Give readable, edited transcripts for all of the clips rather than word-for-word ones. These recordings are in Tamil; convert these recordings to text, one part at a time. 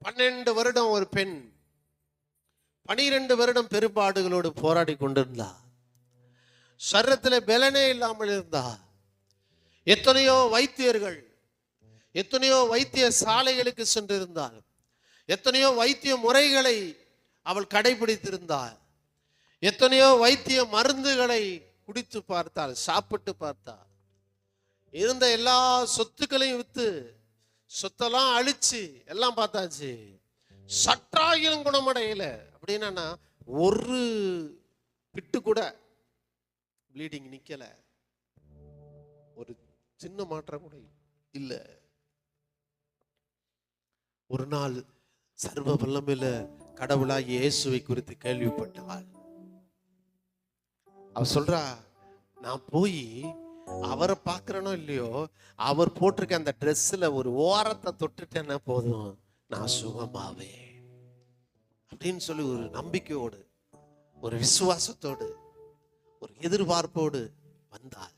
12 வருடம் ஒரு பெண் 12 வருடம் பெரும்பாடுகளோடு போராடி கொண்டிருந்தார். சரீரத்தில் பலனே இல்லாமல் இருந்தார். எத்தனையோ வைத்தியர்கள், எத்தனையோ வைத்திய சாலைகளுக்கு சென்றிருந்தார். எத்தனையோ வைத்திய முறைகளை அவள் கடைபிடித்திருந்தாள். எத்தனையோ வைத்திய மருந்துகளை குடித்து பார்த்தாள், சாப்பிட்டு பார்த்தாள். இருந்த எல்லா சொத்துக்களையும் வித்து, சொத்தெல்லாம் அழிச்சு எல்லாம் பார்த்தாச்சு. சற்றாயிலும் குணமடையல. அப்படின்னா ஒரு பிட்டு கூட ப்ளீடிங் நிக்கல, ஒரு சின்ன மாற்றம் கூட இல்ல. ஒரு நாள் சர்வ வல்லமையில கடவுளாய் இயேசுவை குறித்து கேள்விப்பட்டாள். அவ சொல்றா, நான் போய் அவரை பார்க்கிறனோ இல்லையோ, அவர் போட்டிருக்க அந்த ட்ரெஸ்ல ஒரு ஓரத்தை தொட்டுட்டேன்னா போதும், நான் சுகமாவே அப்படின்னு சொல்லி ஒரு நம்பிக்கையோடு, ஒரு விசுவாசத்தோடு, ஒரு எதிர்பார்ப்போடு வந்தாள்.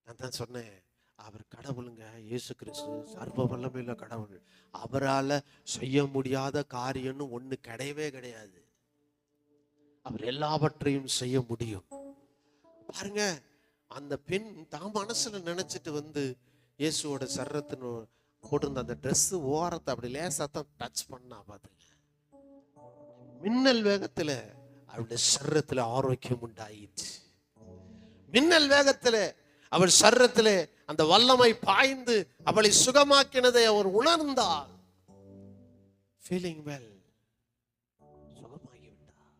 நான் தான் சொன்னேன், அவர் கடவுளுங்க, இயேசு கிறிஸ்து சர்வ வல்லமையுள்ள கடவுள். அவரால் செய்ய முடியாத காரியம்னு ஒண்ணு கிடையவே கிடையாது. அவர் எல்லாவற்றையும் செய்ய முடியும். பாருங்க, அந்த பெண் தான் மனசுல நினைச்சிட்டு வந்து இயேசுவோட சரீரத்தின் போட்டிருந்த அந்த ட்ரெஸ் ஓரத்தை அப்படி லேசாத்தான் டச் பண்ணா. பாத்துங்க, மின்னல் வேகத்துல அவளுடைய சரீரத்துல ஆரோக்கியம் உண்டாயிடுச்சு. மின்னல் வேகத்துல அவள் சரீரத்திலே அந்த வல்லமை பாய்ந்து அவளை சுகமாக்கினதை அவர் உணர்ந்தார். ஃபீலிங் வெல், சுகமாகிவிட்டார்.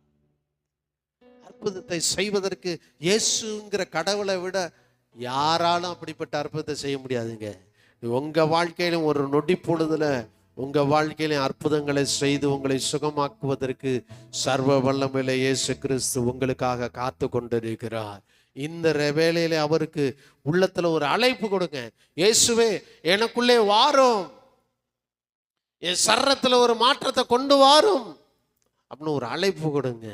அற்புதத்தை செய்வதற்கு இயேசுங்கிற கடவுளை விட யாராலும் அப்படிப்பட்ட அற்புதத்தை செய்ய முடியாதுங்க. உங்க வாழ்க்கையிலும் ஒரு நொடி பொழுதுல உங்க வாழ்க்கையிலும் அற்புதங்களை செய்து உங்களை சுகமாக்குவதற்கு சர்வ வல்லமையிலே இயேசு கிறிஸ்து உங்களுக்காக காத்து கொண்டிருக்கிறார். இந்த வேளையில அவருக்கு உள்ளத்துல ஒரு அழைப்பு கொடுங்க. இயேசுவே, எனக்குள்ளே வாரும், என் சரீரத்துல ஒரு மாற்றத்தை கொண்டு வாரும் அப்படின்னு ஒரு அழைப்பு கொடுங்க.